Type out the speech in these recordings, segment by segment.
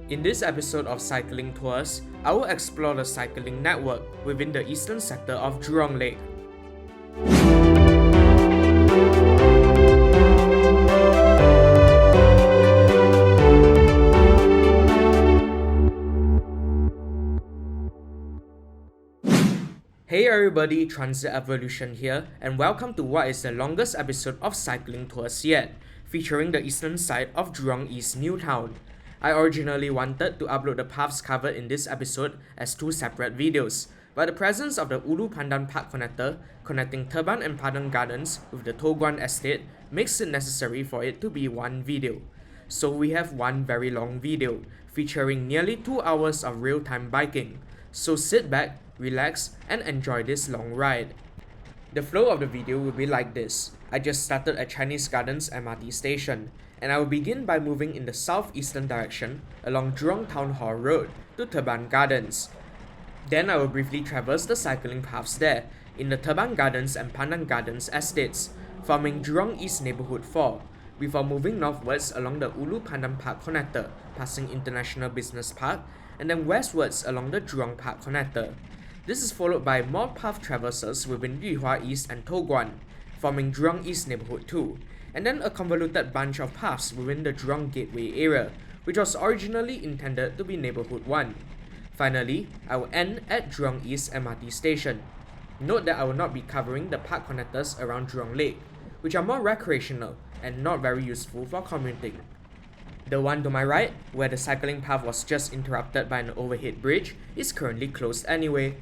In this episode of Cycling Tours, I will explore the cycling network within the eastern sector of Jurong Lake. Hey everybody, Transit Evolution here, and welcome to what is the longest episode of Cycling Tours yet, featuring the eastern side of Jurong East New Town. I originally wanted to upload the paths covered in this episode as two separate videos, but the presence of the Ulu Pandan Park connector connecting Teban and Padang Gardens with the Toh Guan Estate makes it necessary for it to be one video. So we have one very long video, featuring nearly 2 hours of real-time biking. So sit back, relax, and enjoy this long ride. The flow of the video will be like this. I just started at Chinese Gardens MRT station, and I will begin by moving in the southeastern direction along Jurong Town Hall Road to Teban Gardens. Then I will briefly traverse the cycling paths there in the Teban Gardens and Padang Gardens estates, forming Jurong East Neighbourhood 4, before moving northwards along the Ulu Pandan Park connector, passing International Business Park, and then westwards along the Jurong Park connector. This is followed by more path traversals within Yuhua East and Toh Guan, forming Jurong East Neighbourhood 2, and then a convoluted bunch of paths within the Jurong Gateway area, which was originally intended to be Neighbourhood 1. Finally, I will end at Jurong East MRT station. Note that I will not be covering the park connectors around Jurong Lake, which are more recreational and not very useful for commuting. The one to my right, where the cycling path was just interrupted by an overhead bridge, is currently closed anyway.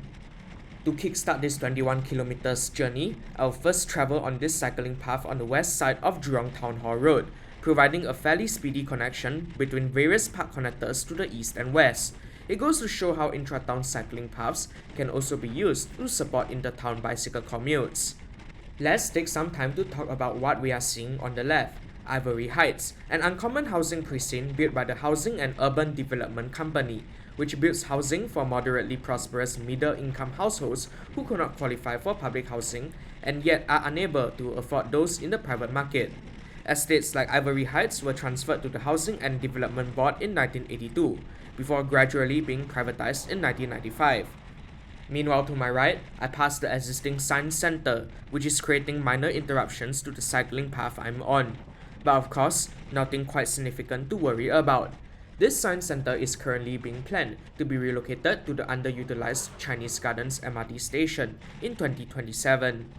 To kickstart this 21 kilometers journey, I'll first travel on this cycling path on the west side of Jurong Town Hall Road, providing a fairly speedy connection between various park connectors to the east and west. It goes to show how intra-town cycling paths can also be used to support inter-town bicycle commutes. Let's take some time to talk about what we are seeing on the left. Ivory Heights, an uncommon housing precinct built by the Housing and Urban Development Company, which builds housing for moderately prosperous middle-income households who could not qualify for public housing and yet are unable to afford those in the private market. Estates like Ivory Heights were transferred to the Housing and Development Board in 1982, before gradually being privatized in 1995. Meanwhile, to my right, I pass the existing Science Center, which is creating minor interruptions to the cycling path I'm on. But of course, nothing quite significant to worry about. This science center is currently being planned to be relocated to the underutilized Chinese Gardens MRT station in 2027.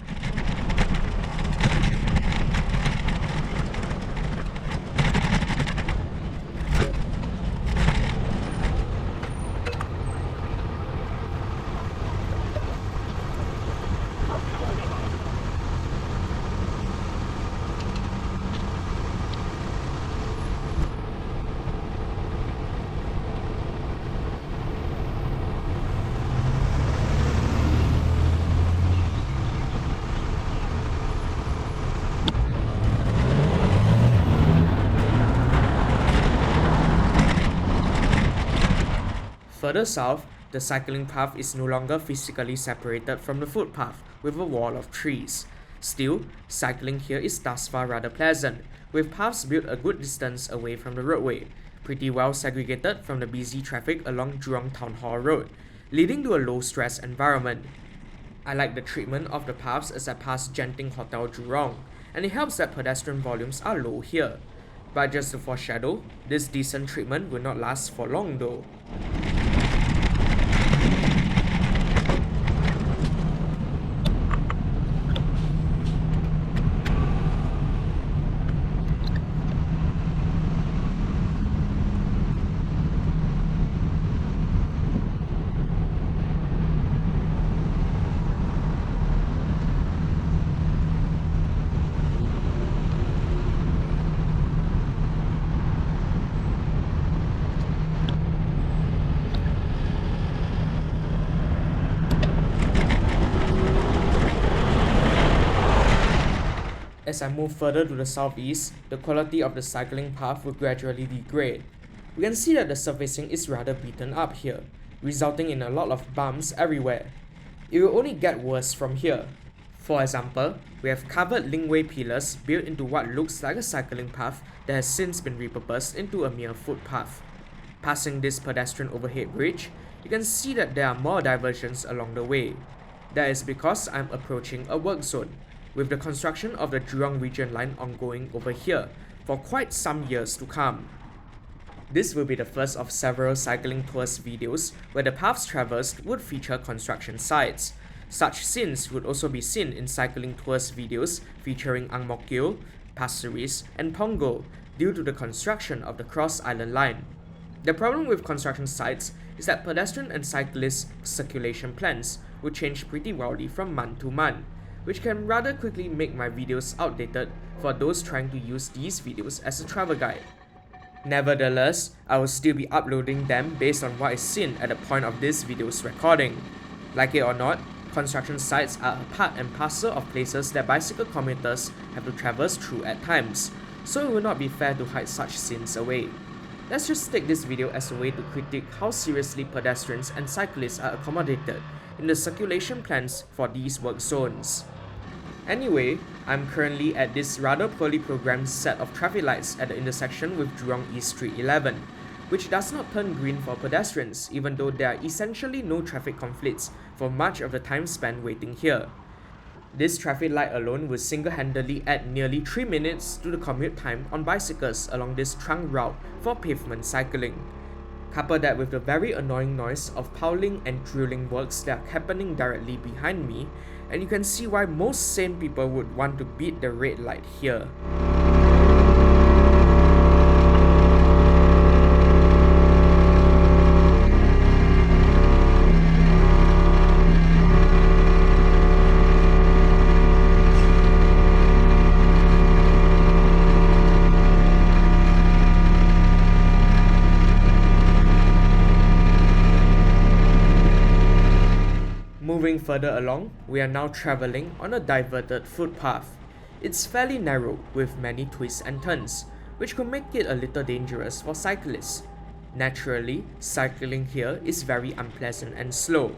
Further south, the cycling path is no longer physically separated from the footpath with a wall of trees. Still, cycling here is thus far rather pleasant, with paths built a good distance away from the roadway, pretty well segregated from the busy traffic along Jurong Town Hall Road, leading to a low-stress environment. I like the treatment of the paths as I pass Genting Hotel Jurong, and it helps that pedestrian volumes are low here. But just to foreshadow, this decent treatment will not last for long though. As I move further to the southeast, the quality of the cycling path will gradually degrade. We can see that the surfacing is rather beaten up here, resulting in a lot of bumps everywhere. It will only get worse from here. For example, we have covered linkway pillars built into what looks like a cycling path that has since been repurposed into a mere footpath. Passing this pedestrian overhead bridge, you can see that there are more diversions along the way. That is because I'm approaching a work zone, with the construction of the Jurong Region Line ongoing over here for quite some years to come. This will be the first of several cycling tours videos where the paths traversed would feature construction sites. Such scenes would also be seen in cycling tours videos featuring Ang Mo Kio, Pasir Ris, and Punggol due to the construction of the Cross Island Line. The problem with construction sites is that pedestrian and cyclist circulation plans would change pretty wildly from month to month, which can rather quickly make my videos outdated for those trying to use these videos as a travel guide. Nevertheless, I will still be uploading them based on what is seen at the point of this video's recording. Like it or not, construction sites are a part and parcel of places that bicycle commuters have to traverse through at times, so it will not be fair to hide such scenes away. Let's just take this video as a way to critique how seriously pedestrians and cyclists are accommodated in the circulation plans for these work zones. Anyway, I'm currently at this rather poorly programmed set of traffic lights at the intersection with Jurong East Street 11, which does not turn green for pedestrians even though there are essentially no traffic conflicts for much of the time spent waiting here. This traffic light alone will single-handedly add nearly 3 minutes to the commute time on bicycles along this trunk route for pavement cycling. Couple that with the very annoying noise of piling and drilling works that are happening directly behind me, and you can see why most sane people would want to beat the red light here. Moving further along, we are now travelling on a diverted footpath. It's fairly narrow with many twists and turns, which could make it a little dangerous for cyclists. Naturally, cycling here is very unpleasant and slow.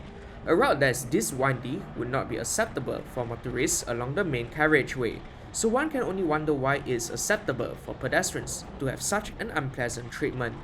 A route that is this windy would not be acceptable for motorists along the main carriageway, so one can only wonder why it is acceptable for pedestrians to have such an unpleasant treatment.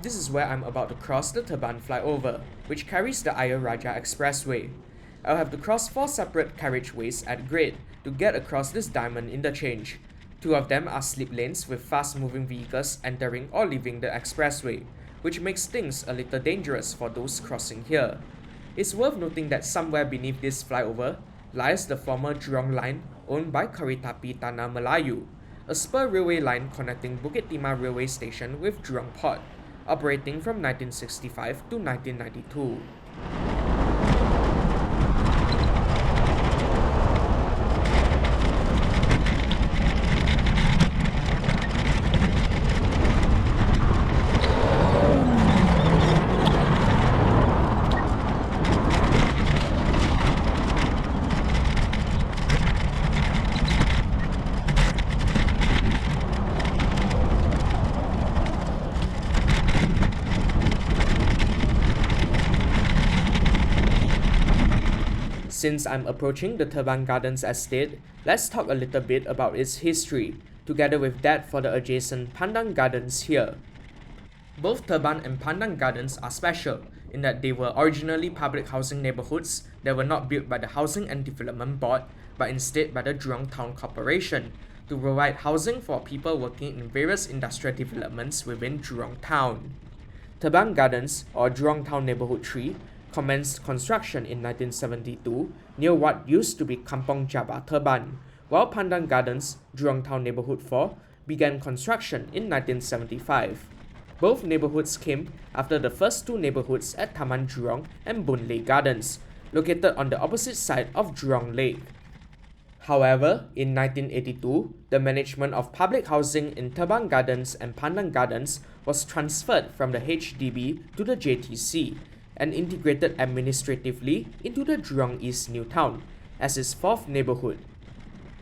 This is where I'm about to cross the Teban flyover, which carries the Ayer Rajah Expressway. I'll have to cross 4 separate carriageways at grade to get across this diamond interchange. 2 of them are slip lanes with fast-moving vehicles entering or leaving the expressway, which makes things a little dangerous for those crossing here. It's worth noting that somewhere beneath this flyover lies the former Jurong Line owned by Kereta Api Tanah Melayu, a spur railway line connecting Bukit Timah Railway Station with Jurong Port, operating from 1965 to 1992. Since I'm approaching the Teban Gardens estate, let's talk a little bit about its history, together with that for the adjacent Pandan Gardens here. Both Teban and Pandan Gardens are special in that they were originally public housing neighborhoods that were not built by the Housing and Development Board, but instead by the Jurong Town Corporation, to provide housing for people working in various industrial developments within Jurong Town. Teban Gardens, or Jurong Town Neighborhood 3, commenced construction in 1972 near what used to be Kampong Jaba Teban, while Pandan Gardens, Jurong Town Neighborhood 4, began construction in 1975. Both neighborhoods came after the first 2 neighborhoods at Taman Jurong and Boon Lay Gardens, located on the opposite side of Jurong Lake. However, in 1982, the management of public housing in Teban Gardens and Pandan Gardens was transferred from the HDB to the JTC and integrated administratively into the Jurong East New Town as its fourth neighborhood.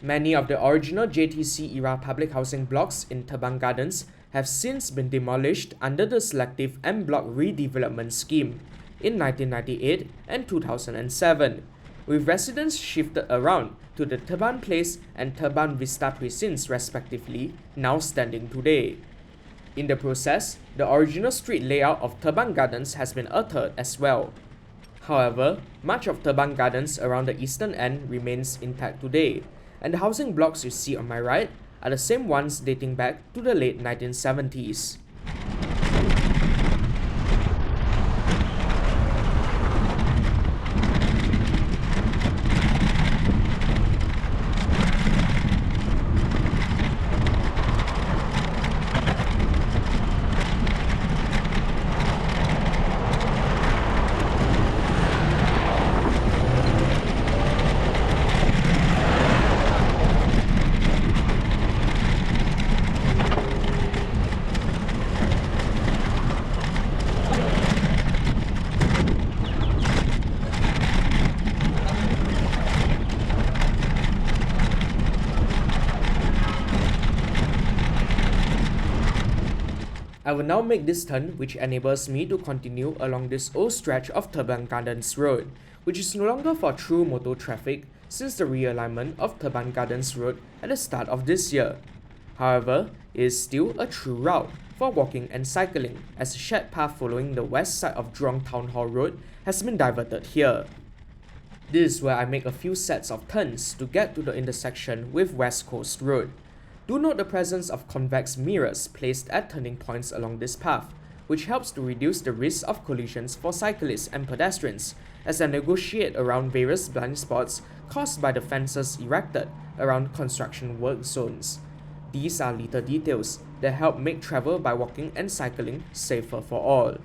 Many of the original JTC-era public housing blocks in Teban Gardens have since been demolished under the Selective En Bloc Redevelopment Scheme in 1998 and 2007, with residents shifted around to the Teban Place and Teban Vista precincts respectively, now standing today. In the process, the original street layout of Teban Gardens has been altered as well. However, much of Teban Gardens around the eastern end remains intact today, and the housing blocks you see on my right are the same ones dating back to the late 1970s. I will now make this turn, which enables me to continue along this old stretch of Teban Gardens Road, which is no longer for true motor traffic since the realignment of Teban Gardens Road at the start of this year. However, it is still a true route for walking and cycling, as a shared path following the west side of Jurong Town Hall Road has been diverted here. This is where I make a few sets of turns to get to the intersection with West Coast Road. Do note the presence of convex mirrors placed at turning points along this path, which helps to reduce the risk of collisions for cyclists and pedestrians, as they negotiate around various blind spots caused by the fences erected around construction work zones. These are little details that help make travel by walking and cycling safer for all.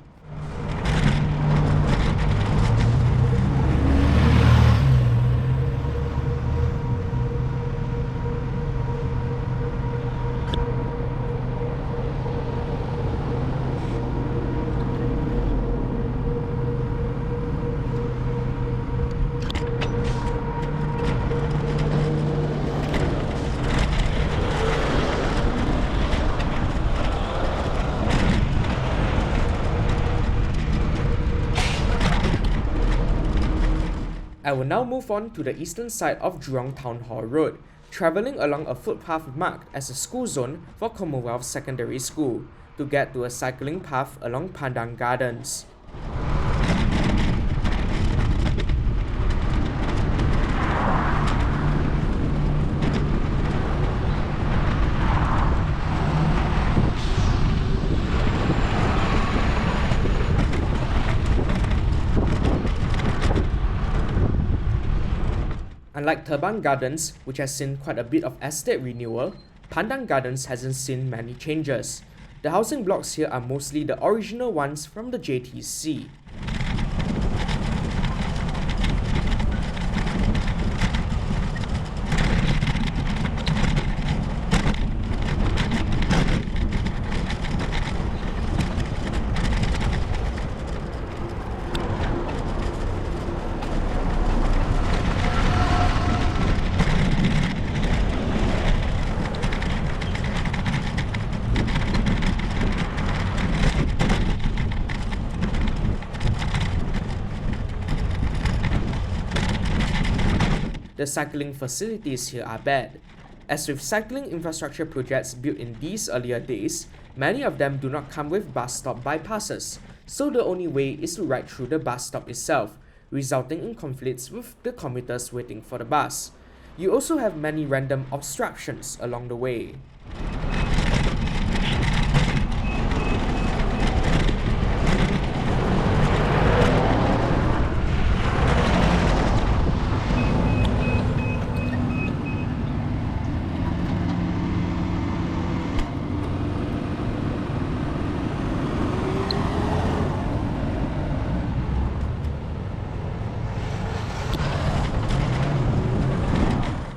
I will now move on to the eastern side of Jurong Town Hall Road, travelling along a footpath marked as a school zone for Commonwealth Secondary School, to get to a cycling path along Pandan Gardens. Unlike Teban Gardens, which has seen quite a bit of estate renewal, Pandan Gardens hasn't seen many changes. The housing blocks here are mostly the original ones from the JTC. The cycling facilities here are bad. As with cycling infrastructure projects built in these earlier days, many of them do not come with bus stop bypasses, so the only way is to ride through the bus stop itself, resulting in conflicts with the commuters waiting for the bus. You also have many random obstructions along the way.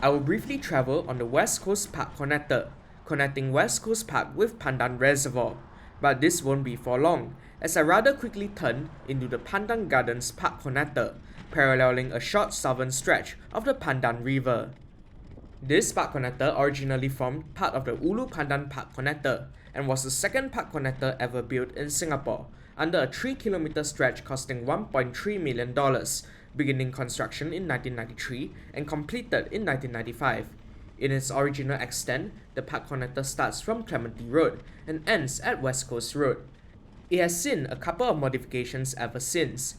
I I will briefly travel on the West Coast Park Connector, connecting West Coast Park with Pandan Reservoir. But this won't be for long, as I rather quickly turn into the Pandan Gardens Park Connector, paralleling a short southern stretch of the Pandan River. This park connector originally formed part of the Ulu Pandan Park Connector and was the second park connector ever built in Singapore, under a 3-kilometer stretch costing $1.3 million, beginning construction in 1993 and completed in 1995. In its original extent, the park connector starts from Clementi Road and ends at West Coast Road. It has seen a couple of modifications ever since.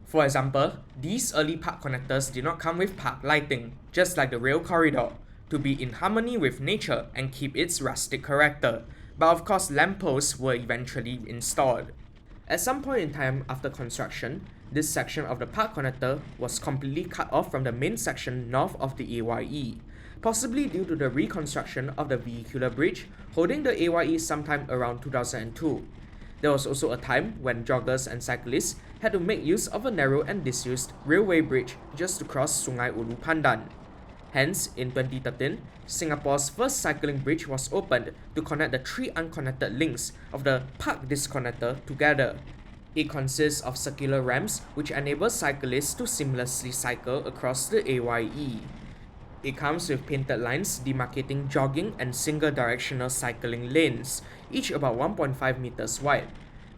For example, these early park connectors did not come with park lighting, just like the rail corridor, to be in harmony with nature and keep its rustic character, but of course lampposts were eventually installed. At some point in time after construction, this section of the park connector was completely cut off from the main section north of the AYE, possibly due to the reconstruction of the vehicular bridge holding the AYE sometime around 2002. There was also a time when joggers and cyclists had to make use of a narrow and disused railway bridge just to cross Sungai Ulu Pandan. Hence, in 2013, Singapore's first cycling bridge was opened to connect the three unconnected links of the Park Disconnector together. It consists of circular ramps which enable cyclists to seamlessly cycle across the AYE. It comes with painted lines demarcating jogging and single-directional cycling lanes, each about 1.5 meters wide.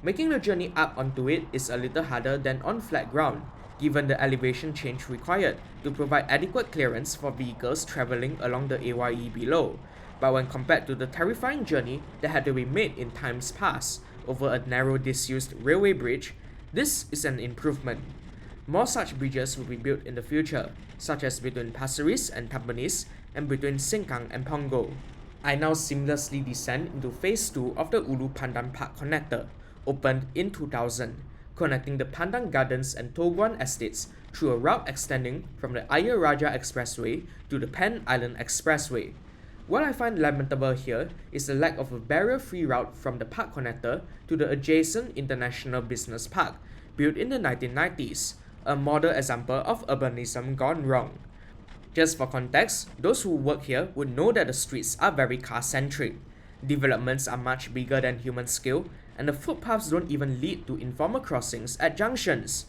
Making the journey up onto it is a little harder than on flat ground, given the elevation change required to provide adequate clearance for vehicles travelling along the AYE below. But when compared to the terrifying journey that had to be made in times past over a narrow disused railway bridge, this is an improvement. More such bridges will be built in the future, such as between Pasir Ris and Tampines and between Sengkang and Punggol. I now seamlessly descend into Phase 2 of the Ulu Pandan Park Connector, opened in 2000, connecting the Pandan Gardens and Toh Guan estates through a route extending from the Ayer Rajah Expressway to the Pan Island Expressway. What I find lamentable here is the lack of a barrier-free route from the park connector to the adjacent International Business Park, built in the 1990s, a model example of urbanism gone wrong. Just for context, those who work here would know that the streets are very car-centric. Developments are much bigger than human scale, and the footpaths don't even lead to informal crossings at junctions.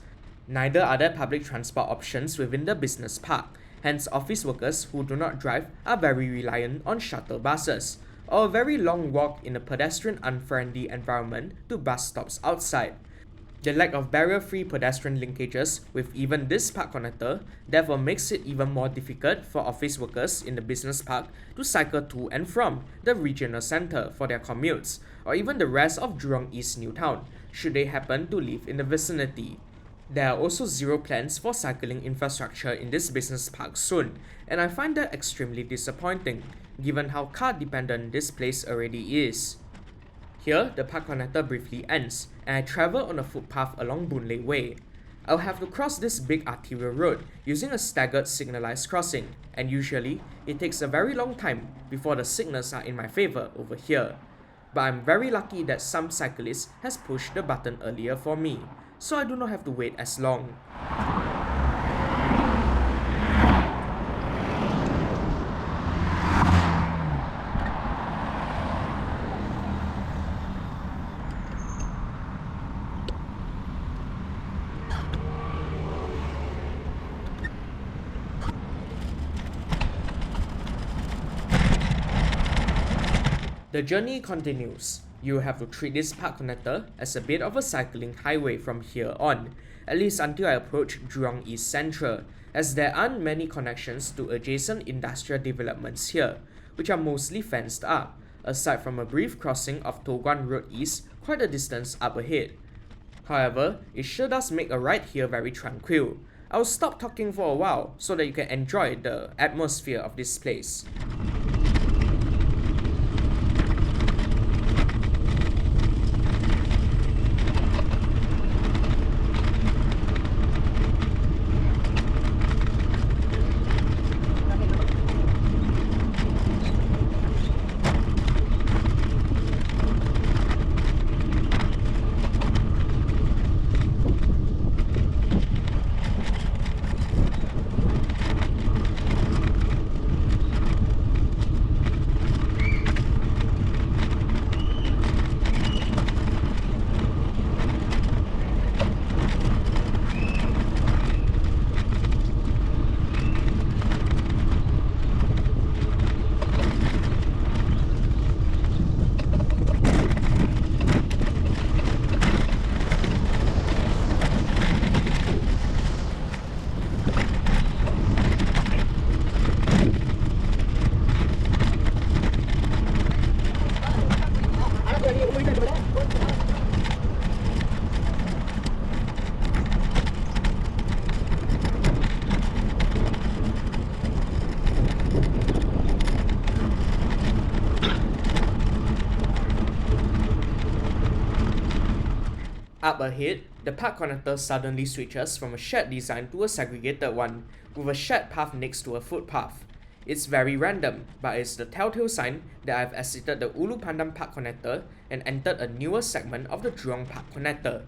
Neither are there public transport options within the business park, hence office workers who do not drive are very reliant on shuttle buses, or a very long walk in a pedestrian-unfriendly environment to bus stops outside. The lack of barrier-free pedestrian linkages with even this park connector therefore makes it even more difficult for office workers in the business park to cycle to and from the regional centre for their commutes, or even the rest of Jurong East New Town, should they happen to live in the vicinity. There are also zero plans for cycling infrastructure in this business park soon, and I find that extremely disappointing, given how car-dependent this place already is. Here, the park connector briefly ends, and I travel on a footpath along Boon Lay Way. I'll have to cross this big arterial road using a staggered signalized crossing, and usually, it takes a very long time before the signals are in my favour over here. But I'm very lucky that some cyclist has pushed the button earlier for me, so I do not have to wait as long. The journey continues. You have to treat this park connector as a bit of a cycling highway from here on, at least until I approach Jurong East Central, as there aren't many connections to adjacent industrial developments here, which are mostly fenced up, aside from a brief crossing of Toh Guan Road East quite a distance up ahead. However, it sure does make a ride here very tranquil. I'll stop talking for a while so that you can enjoy the atmosphere of this place. Up ahead, the park connector suddenly switches from a shared design to a segregated one, with a shared path next to a footpath. It's very random, but it's the telltale sign that I've exited the Ulu Pandan Park connector and entered a newer segment of the Jurong Park connector.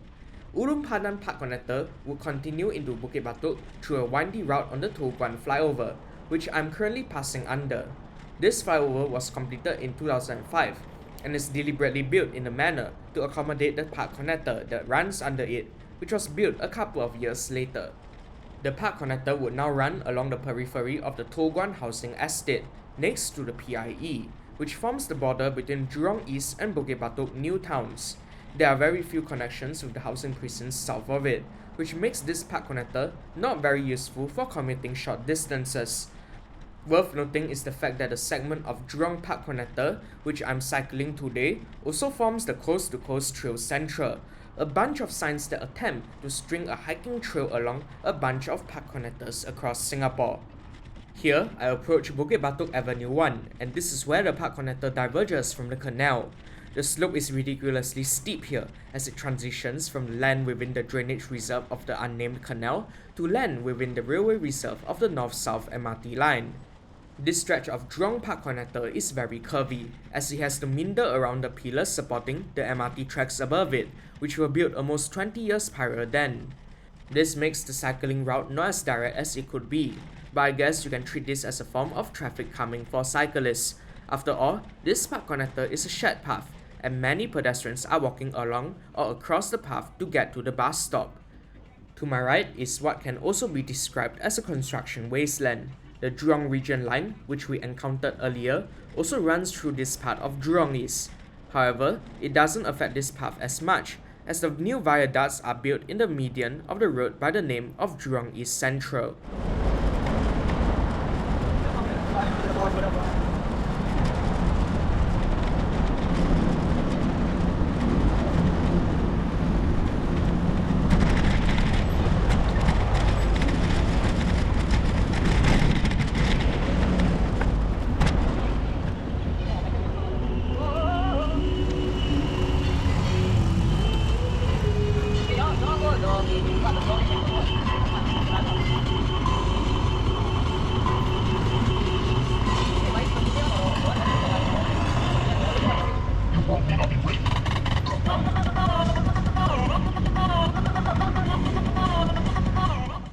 Ulu Pandan Park connector would continue into Bukit Batok through a windy route on the Toh Guan flyover, which I'm currently passing under. This flyover was completed in 2005 and is deliberately built in a manner to accommodate the park connector that runs under it, which was built a couple of years later. The park connector would now run along the periphery of the Toh Guan housing estate, next to the PIE, which forms the border between Jurong East and Bukit Batok new towns. There are very few connections with the housing precincts south of it, which makes this park connector not very useful for commuting short distances. Worth noting is the fact that the segment of Jurong Park connector, which I'm cycling today, also forms the Coast to Coast Trail Central, a bunch of signs that attempt to string a hiking trail along a bunch of park connectors across Singapore. Here, I approach Bukit Batok Avenue 1, and this is where the park connector diverges from the canal. The slope is ridiculously steep here as it transitions from land within the drainage reserve of the unnamed canal to land within the railway reserve of the North-South MRT line. This stretch of Jurong Park connector is very curvy, as it has to meander around the pillars supporting the MRT tracks above it, which were built almost 20 years prior then. This makes the cycling route not as direct as it could be, but I guess you can treat this as a form of traffic calming for cyclists. After all, this park connector is a shared path, and many pedestrians are walking along or across the path to get to the bus stop. To my right is what can also be described as a construction wasteland. The Jurong Region Line, which we encountered earlier, also runs through this part of Jurong East. However, it doesn't affect this path as much, as the new viaducts are built in the median of the road by the name of Jurong East Central.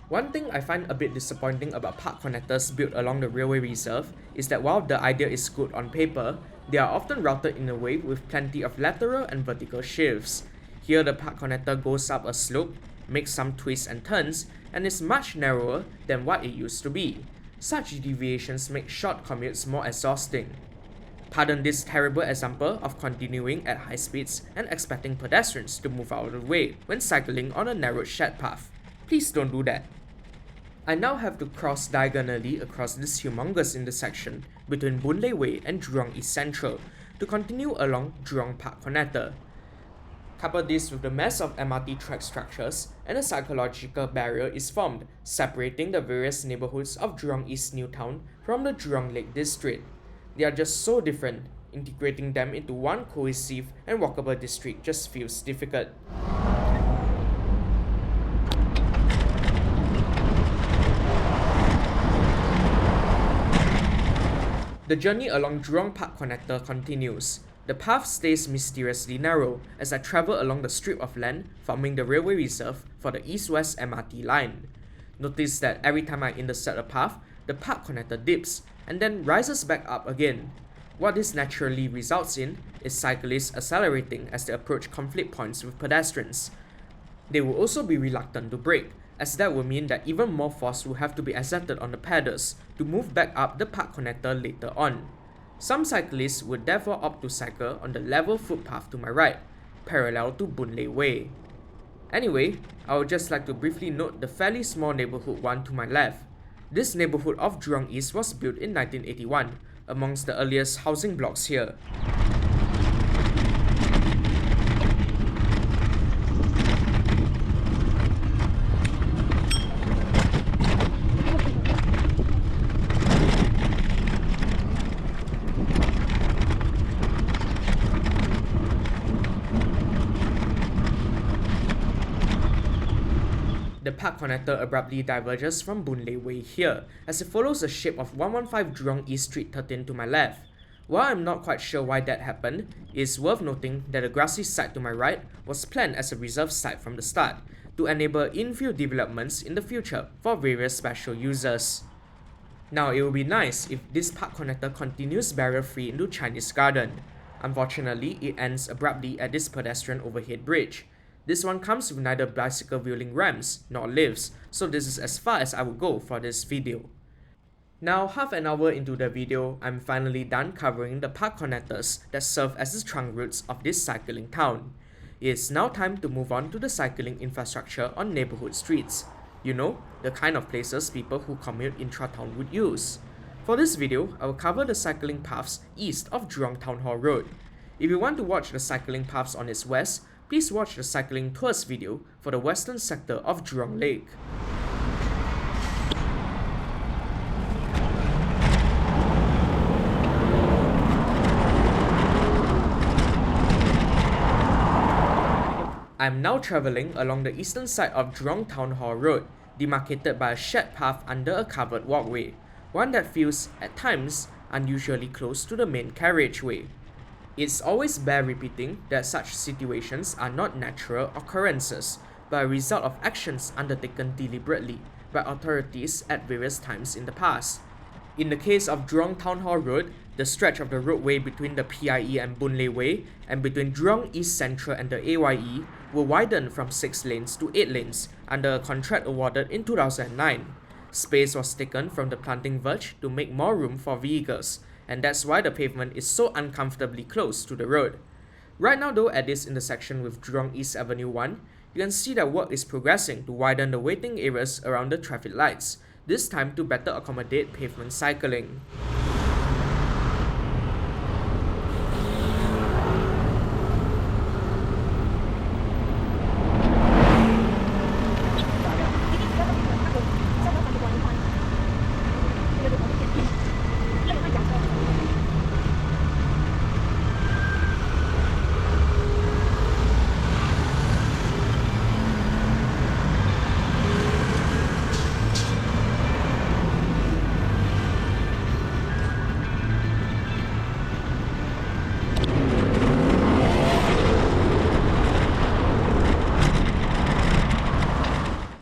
One thing I find a bit disappointing about park connectors built along the railway reserve is that while the idea is good on paper, they are often routed in a way with plenty of lateral and vertical shifts. Here the park connector goes up a slope, makes some twists and turns, and is much narrower than what it used to be. Such deviations make short commutes more exhausting. Pardon this terrible example of continuing at high speeds and expecting pedestrians to move out of the way when cycling on a narrow shared path. Please don't do that. I now have to cross diagonally across this humongous intersection between Boon Lay Way and Jurong East Central to continue along Jurong Park connector. Couple this with the mess of MRT track structures, and a psychological barrier is formed, separating the various neighborhoods of Jurong East New Town from the Jurong Lake District. They are just so different, integrating them into one cohesive and walkable district just feels difficult. The journey along Jurong Park connector continues. The path stays mysteriously narrow as I travel along the strip of land forming the railway reserve for the East-West MRT line. Notice that every time I intersect a path, the park connector dips and then rises back up again. What this naturally results in is cyclists accelerating as they approach conflict points with pedestrians. They will also be reluctant to brake, as that will mean that even more force will have to be exerted on the pedals to move back up the park connector later on. Some cyclists would therefore opt to cycle on the level footpath to my right, parallel to Boon Lay Way. Anyway, I would just like to briefly note the fairly small neighborhood one to my left. This neighborhood of Jurong East was built in 1981, amongst the earliest housing blocks here. The park connector abruptly diverges from Boon Lay Way here, as it follows the shape of 115 Jurong East Street 13 to my left. While I'm not quite sure why that happened, it is worth noting that the grassy side to my right was planned as a reserve site from the start, to enable infill developments in the future for various special users. Now it would be nice if this park connector continues barrier-free into Chinese Garden. Unfortunately, it ends abruptly at this pedestrian overhead bridge. This one comes with neither bicycle wheeling ramps nor lifts, so this is as far as I would go for this video. Now, half an hour into the video, I'm finally done covering the park connectors that serve as the trunk routes of this cycling town. It's now time to move on to the cycling infrastructure on neighborhood streets. You know, the kind of places people who commute intra-town would use. For this video, I will cover the cycling paths east of Jurong Town Hall Road. If you want to watch the cycling paths on its west, please watch the cycling tours video for the western sector of Jurong Lake. I'm now travelling along the eastern side of Jurong Town Hall Road, demarcated by a shared path under a covered walkway, one that feels, at times, unusually close to the main carriageway. It's always bear repeating that such situations are not natural occurrences, but a result of actions undertaken deliberately by authorities at various times in the past. In the case of Jurong Town Hall Road, the stretch of the roadway between the PIE and Boon Lay Way and between Jurong East Central and the AYE were widened from 6 lanes to 8 lanes under a contract awarded in 2009. Space was taken from the planting verge to make more room for vehicles, and that's why the pavement is so uncomfortably close to the road. Right now though, at this intersection with Jurong East Avenue 1, you can see that work is progressing to widen the waiting areas around the traffic lights, this time to better accommodate pavement cycling.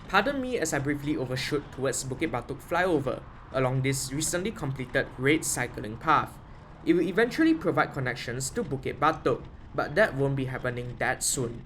Pardon me as I briefly overshoot towards Bukit Batok flyover along this recently completed red cycling path. It will eventually provide connections to Bukit Batok, but that won't be happening that soon.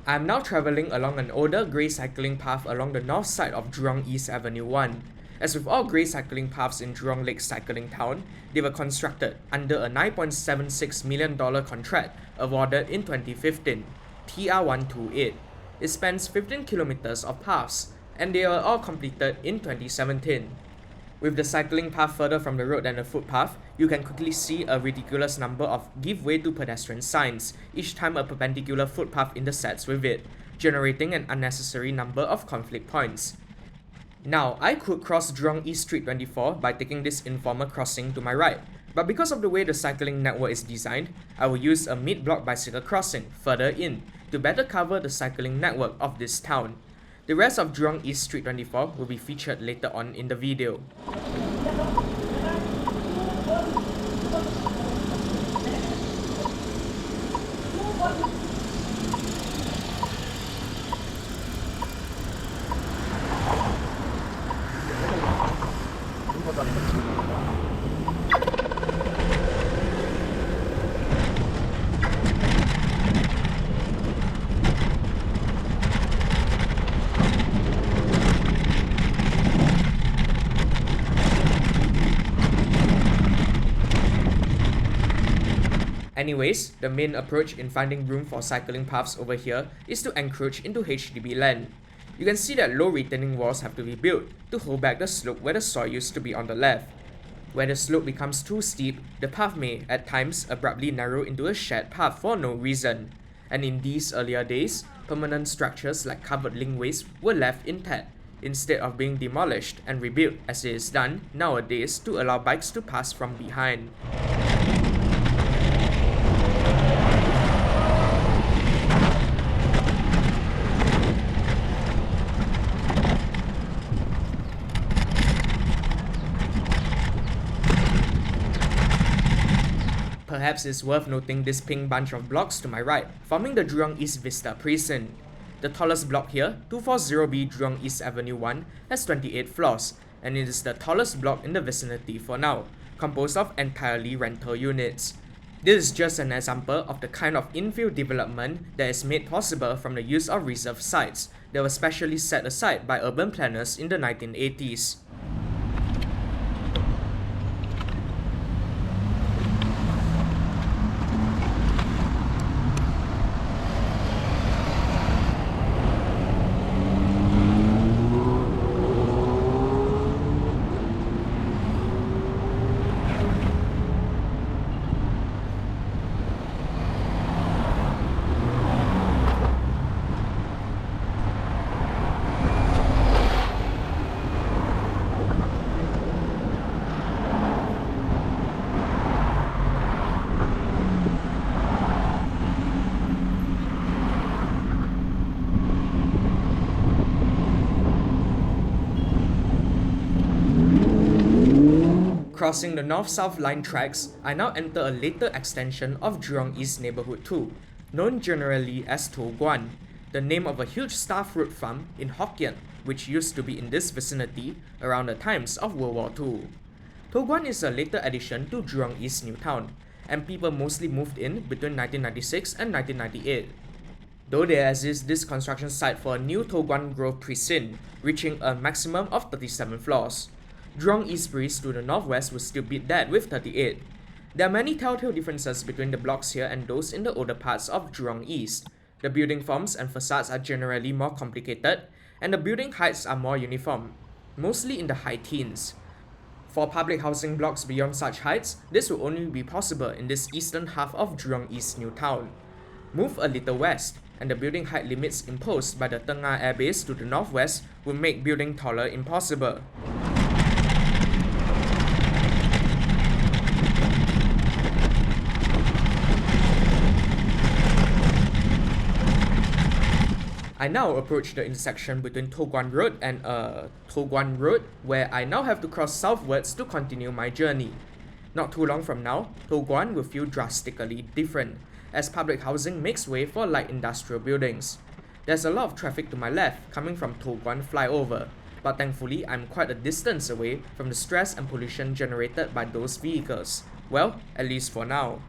I am now travelling along an older grey cycling path along the north side of Jurong East Avenue 1. As with all grey cycling paths in Jurong Lake Cycling Town, they were constructed under a $9.76 million contract awarded in 2015, TR128. It spans 15 kilometers of paths, and they were all completed in 2017. With the cycling path further from the road than the footpath, you can quickly see a ridiculous number of "Give way to pedestrian" signs, each time a perpendicular footpath intersects with it, generating an unnecessary number of conflict points. Now, I could cross Jurong East Street 24 by taking this informal crossing to my right, but because of the way the cycling network is designed, I will use a mid-block bicycle crossing further in to better cover the cycling network of this town. The rest of Jurong East Street 24 will be featured later on in the video. Anyways, the main approach in finding room for cycling paths over here is to encroach into HDB land. You can see that low retaining walls have to be built to hold back the slope where the soil used to be on the left. Where the slope becomes too steep, the path may, at times, abruptly narrow into a shared path for no reason. And in these earlier days, permanent structures like covered linkways were left intact, instead of being demolished and rebuilt as it is done nowadays to allow bikes to pass from behind. Perhaps it's worth noting this pink bunch of blocks to my right, forming the Jurong East Vista Precinct. The tallest block here, 240B Jurong East Avenue 1, has 28 floors, and it is the tallest block in the vicinity for now, composed of entirely rental units. This is just an example of the kind of infill development that is made possible from the use of reserve sites that were specially set aside by urban planners in the 1980s. Crossing the north-south line tracks, I now enter a later extension of Jurong East Neighbourhood 2, known generally as To Guan, the name of a huge star fruit farm in Hokkien, which used to be in this vicinity around the times of World War II. To Guan is a later addition to Jurong East New Town, and people mostly moved in between 1996 and 1998. Though there exists this construction site for a new To Guan Grove precinct, reaching a maximum of 37 floors. Jurong East Breeze to the northwest will still beat that with 38. There are many telltale differences between the blocks here and those in the older parts of Jurong East. The building forms and facades are generally more complicated, and the building heights are more uniform, mostly in the high teens. For public housing blocks beyond such heights, this will only be possible in this eastern half of Jurong East New Town. Move a little west, and the building height limits imposed by the Teng Nga Air Base to the northwest will make building taller impossible. I now approach the intersection between To Guan Road and To Guan Road, where I now have to cross southwards to continue my journey. Not too long from now, To Guan will feel drastically different, as public housing makes way for light industrial buildings. There's a lot of traffic to my left coming from To Guan flyover, but thankfully I'm quite a distance away from the stress and pollution generated by those vehicles. Well, at least for now.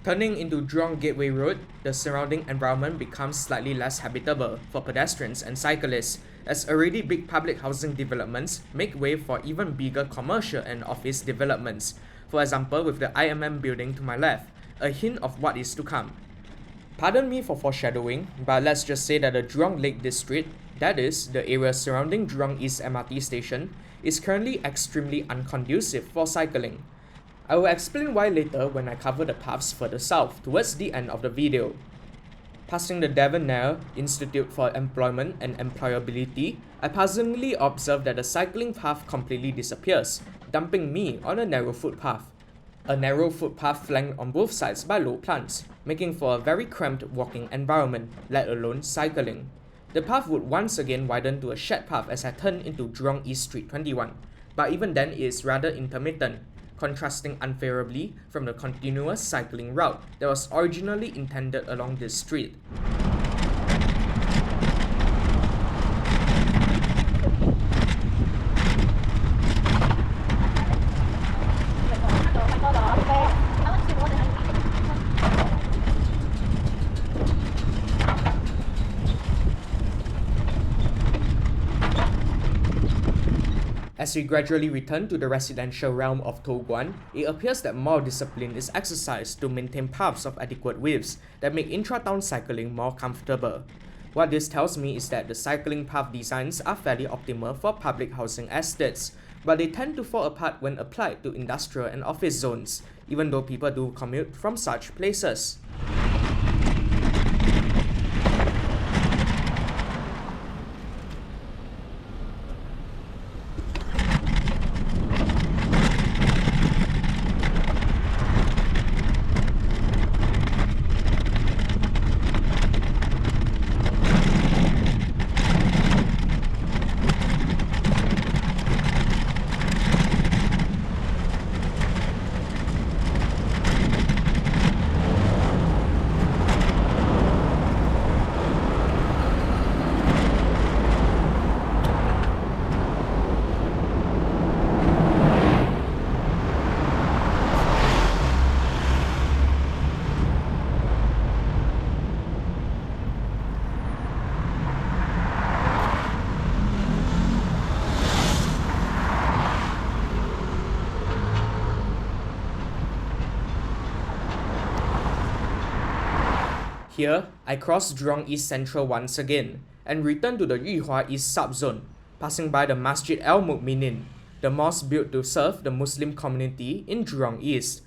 Turning into Jurong Gateway Road, the surrounding environment becomes slightly less habitable for pedestrians and cyclists, as already big public housing developments make way for even bigger commercial and office developments, for example with the IMM building to my left, a hint of what is to come. Pardon me for foreshadowing, but let's just say that the Jurong Lake District, that is, the area surrounding Jurong East MRT station, is currently extremely unconducive for cycling. I will explain why later when I cover the paths further south towards the end of the video. Passing the Devan Nair Institute for Employment and Employability, I puzzlingly observe that the cycling path completely disappears, dumping me on a narrow footpath. A narrow footpath flanked on both sides by low plants, making for a very cramped walking environment, let alone cycling. The path would once again widen to a shared path as I turn into Jurong East Street 21, but even then it is rather intermittent, contrasting unfavorably from the continuous cycling route that was originally intended along this street. As we gradually return to the residential realm of To Guan, it appears that more discipline is exercised to maintain paths of adequate widths that make intra-town cycling more comfortable. What this tells me is that the cycling path designs are fairly optimal for public housing estates, but they tend to fall apart when applied to industrial and office zones, even though people do commute from such places. Here, I cross Jurong East Central once again and return to the Yuhua East subzone, passing by the Masjid Al Mu'minin, the mosque built to serve the Muslim community in Jurong East.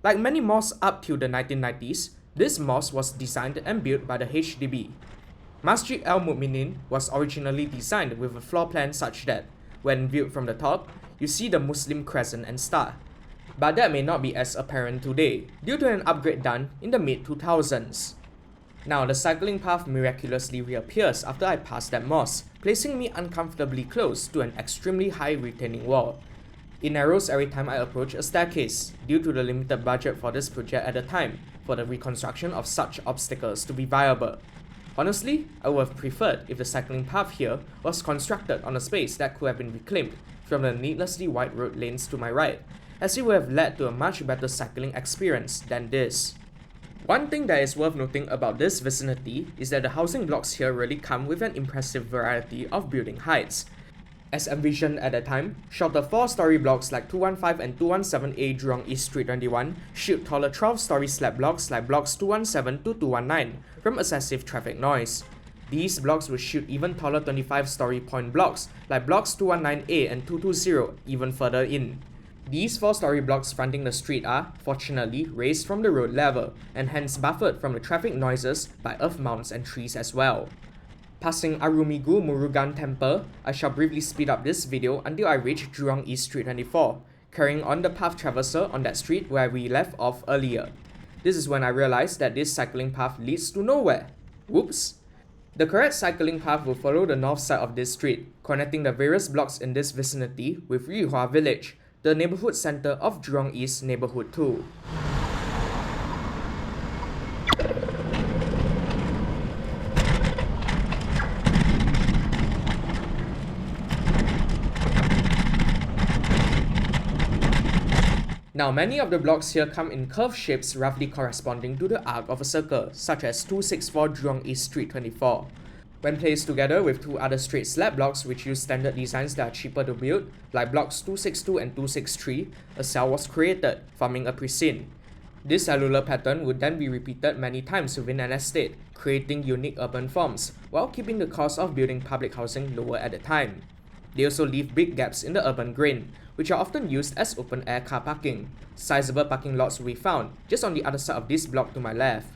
Like many mosques up till the 1990s, this mosque was designed and built by the HDB. Masjid Al Mu'minin was originally designed with a floor plan such that, when viewed from the top, you see the Muslim crescent and star. But that may not be as apparent today, due to an upgrade done in the mid-2000s. Now, the cycling path miraculously reappears after I pass that mosque, placing me uncomfortably close to an extremely high retaining wall. It narrows every time I approach a staircase, due to the limited budget for this project at the time, for the reconstruction of such obstacles to be viable. Honestly, I would have preferred if the cycling path here was constructed on a space that could have been reclaimed from the needlessly wide road lanes to my right, as it would have led to a much better cycling experience than this. One thing that is worth noting about this vicinity is that the housing blocks here really come with an impressive variety of building heights. As envisioned at the time, shorter 4-story blocks like 215 and 217A Jurong East Street 21 shield taller 12-story slab blocks like blocks 217 to 219 from excessive traffic noise. These blocks will shield even taller 25-story point blocks like blocks 219A and 220 even further in. These 4-story blocks fronting the street are, fortunately, raised from the road level and hence buffered from the traffic noises by earth mounds and trees as well. Passing Arumigu Murugan Temple, I shall briefly speed up this video until I reach Jurong East Street 24, carrying on the path traversal on that street where we left off earlier. This is when I realized that this cycling path leads to nowhere. Whoops! The correct cycling path will follow the north side of this street, connecting the various blocks in this vicinity with Yuhua Village, the neighborhood center of Jurong East Neighborhood 2. Now, many of the blocks here come in curved shapes roughly corresponding to the arc of a circle, such as 264 Jurong East Street 24. When placed together with two other straight slab blocks which use standard designs that are cheaper to build, like blocks 262 and 263, a cell was created, forming a precinct. This cellular pattern would then be repeated many times within an estate, creating unique urban forms, while keeping the cost of building public housing lower at the time. They also leave big gaps in the urban grain, which are often used as open-air car parking. Sizable parking lots will be found just on the other side of this block to my left.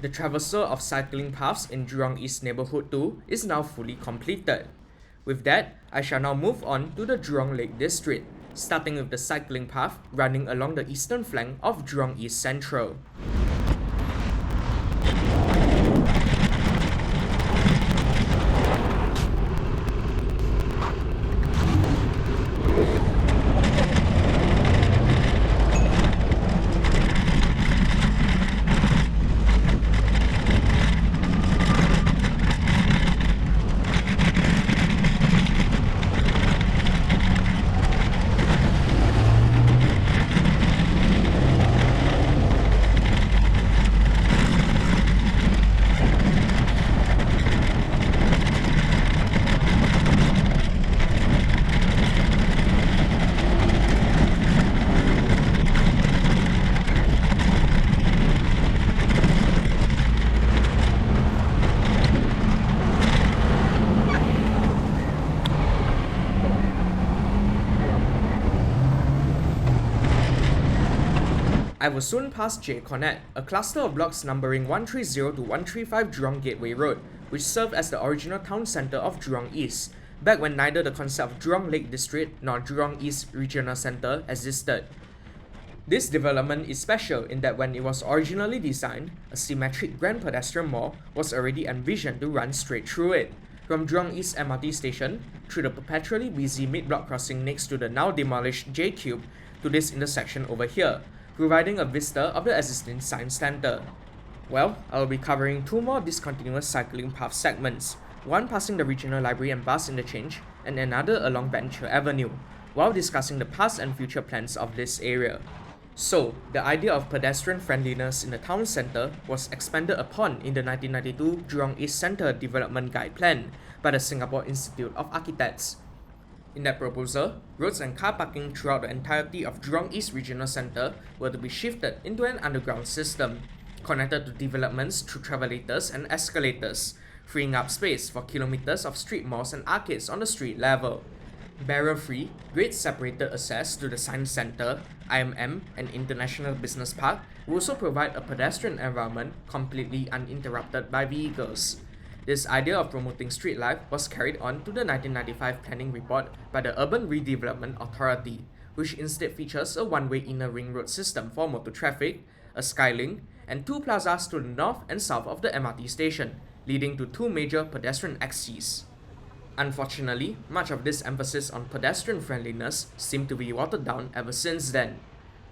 The traversal of cycling paths in Jurong East Neighborhood 2 is now fully completed. With that, I shall now move on to the Jurong Lake District, starting with the cycling path running along the eastern flank of Jurong East Central. I will soon pass J Connect, a cluster of blocks numbering 130 to 135 Jurong Gateway Road, which served as the original town centre of Jurong East, back when neither the concept of Jurong Lake District nor Jurong East Regional Centre existed. This development is special in that when it was originally designed, a symmetric grand pedestrian mall was already envisioned to run straight through it, from Jurong East MRT station through the perpetually busy mid-block crossing next to the now demolished J-Cube to this intersection over here, providing a vista of the existing science centre. Well, I will be covering two more discontinuous cycling path segments, one passing the regional library and bus interchange, and another along Venture Avenue, while discussing the past and future plans of this area. So, the idea of pedestrian friendliness in the town centre was expanded upon in the 1992 Jurong East Centre Development Guide Plan by the Singapore Institute of Architects. In that proposal, roads and car parking throughout the entirety of Jurong East Regional Centre were to be shifted into an underground system, connected to developments through travellators and escalators, freeing up space for kilometres of street malls and arcades on the street level. Barrier-free, grade-separated access to the Science Centre, IMM, and International Business Park will also provide a pedestrian environment completely uninterrupted by vehicles. This idea of promoting street life was carried on to the 1995 planning report by the Urban Redevelopment Authority, which instead features a one-way inner ring road system for motor traffic, a skylink, and two plazas to the north and south of the MRT station, leading to two major pedestrian axes. Unfortunately, much of this emphasis on pedestrian friendliness seemed to be watered down ever since then.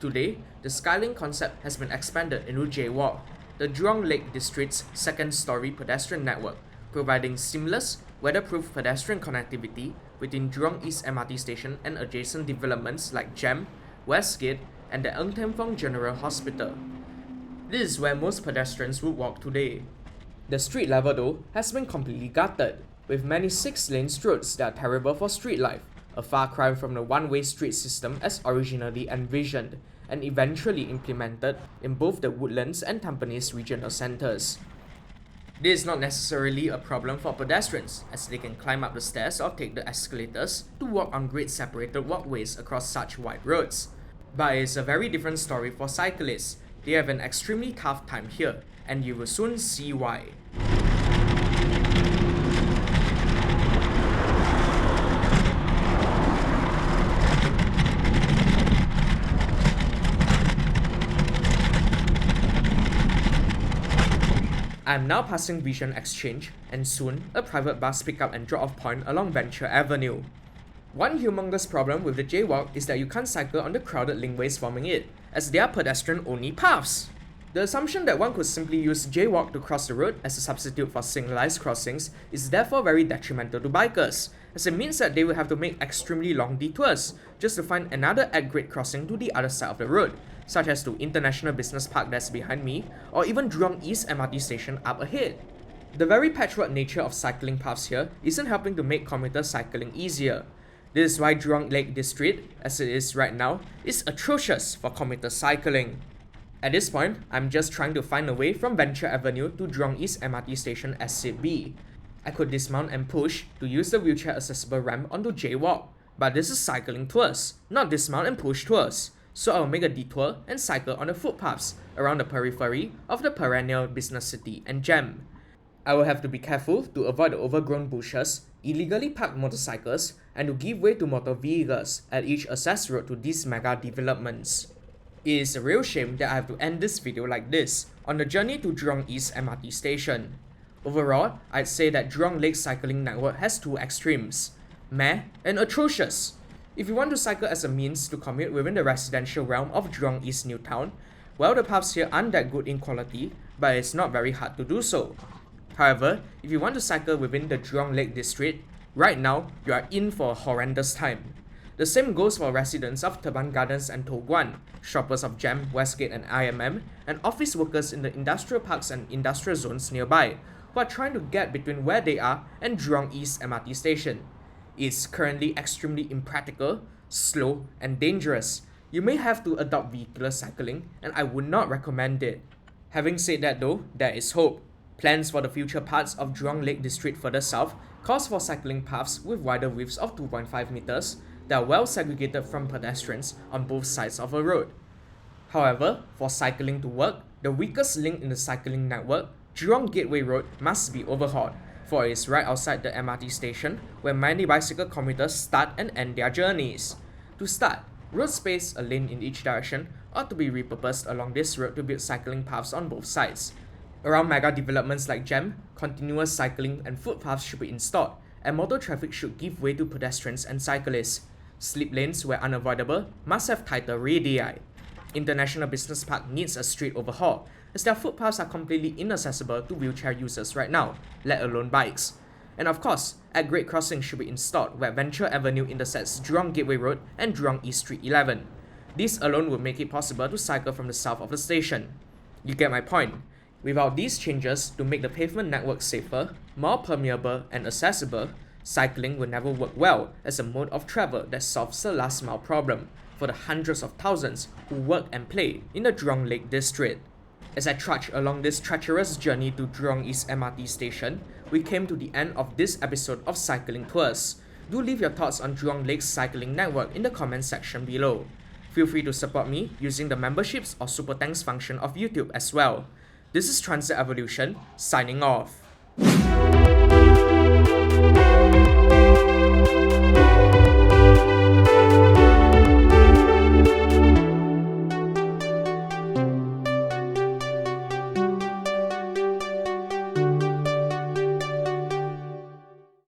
Today, the Skylink concept has been expanded into J-Walk, the Jurong Lake District's second-story pedestrian network, providing seamless, weatherproof pedestrian connectivity within Jurong East MRT station and adjacent developments like GEM, Westgate, and the Ng Teng Fong General Hospital. This is where most pedestrians would walk today. The street level, though, has been completely gutted, with many 6-lane roads that are terrible for street life, a far cry from the one-way street system as originally envisioned, and eventually implemented in both the Woodlands and Tampines regional centres. This is not necessarily a problem for pedestrians, as they can climb up the stairs or take the escalators to walk on grade-separated walkways across such wide roads. But it is a very different story for cyclists. They have an extremely tough time here, and you will soon see why. I am now passing Vision Exchange, and soon a private bus pickup and drop-off point along Venture Avenue. One humongous problem with the J-Walk is that you can't cycle on the crowded linkways forming it, as they are pedestrian-only paths. The assumption that one could simply use J-Walk to cross the road as a substitute for signalized crossings is therefore very detrimental to bikers, as it means that they will have to make extremely long detours just to find another at-grade crossing to the other side of the road, such as to International Business Park that's behind me, or even Jurong East MRT station up ahead. The very patchwork nature of cycling paths here isn't helping to make commuter cycling easier. This is why Jurong Lake District, as it is right now, is atrocious for commuter cycling. At this point, I'm just trying to find a way from Venture Avenue to Jurong East MRT station Exit B. I could dismount and push to use the wheelchair-accessible ramp onto J-Walk, but this is cycling tours, not dismount and push tours. So I'll make a detour and cycle on the footpaths around the periphery of the perennial business city and GEM. I will have to be careful to avoid the overgrown bushes, illegally parked motorcycles, and to give way to motor vehicles at each access road to these mega developments. It is a real shame that I have to end this video like this, on the journey to Jurong East MRT station. Overall, I'd say that Jurong Lake cycling network has two extremes: meh and atrocious. If you want to cycle as a means to commute within the residential realm of Jurong East New Town, well, the paths here aren't that good in quality, but it's not very hard to do so. However, if you want to cycle within the Jurong Lake District, right now, you are in for a horrendous time. The same goes for residents of Teban Gardens and Toh Guan, shoppers of GEM, Westgate and IMM, and office workers in the industrial parks and industrial zones nearby, who are trying to get between where they are and Jurong East MRT station. It's currently extremely impractical, slow, and dangerous. You may have to adopt vehicular cycling, and I would not recommend it. Having said that though, there is hope. Plans for the future parts of Jurong Lake District further south calls for cycling paths with wider widths of 2.5 meters that are well segregated from pedestrians on both sides of a road. However, for cycling to work, the weakest link in the cycling network, Jurong Gateway Road, must be overhauled, for it is right outside the MRT station where many bicycle commuters start and end their journeys. To start, road space, a lane in each direction, ought to be repurposed along this road to build cycling paths on both sides. Around mega developments like GEM, continuous cycling and footpaths should be installed, and motor traffic should give way to pedestrians and cyclists. Slip lanes, where unavoidable, must have tighter radii. International Business Park needs a street overhaul, as their footpaths are completely inaccessible to wheelchair users right now, let alone bikes. And of course, at-grade crossings should be installed where Venture Avenue intersects Jurong Gateway Road and Jurong East Street 11. This alone would make it possible to cycle from the south of the station. You get my point. Without these changes to make the pavement network safer, more permeable and accessible, cycling will never work well as a mode of travel that solves the last mile problem for the hundreds of thousands who work and play in the Jurong Lake district. As I trudge along this treacherous journey to Jurong East MRT station, we came to the end of this episode of Cycling Tours. Do leave your thoughts on Jurong Lake's cycling network in the comment section below. Feel free to support me using the memberships or super thanks function of YouTube as well. This is Transit Evolution, signing off.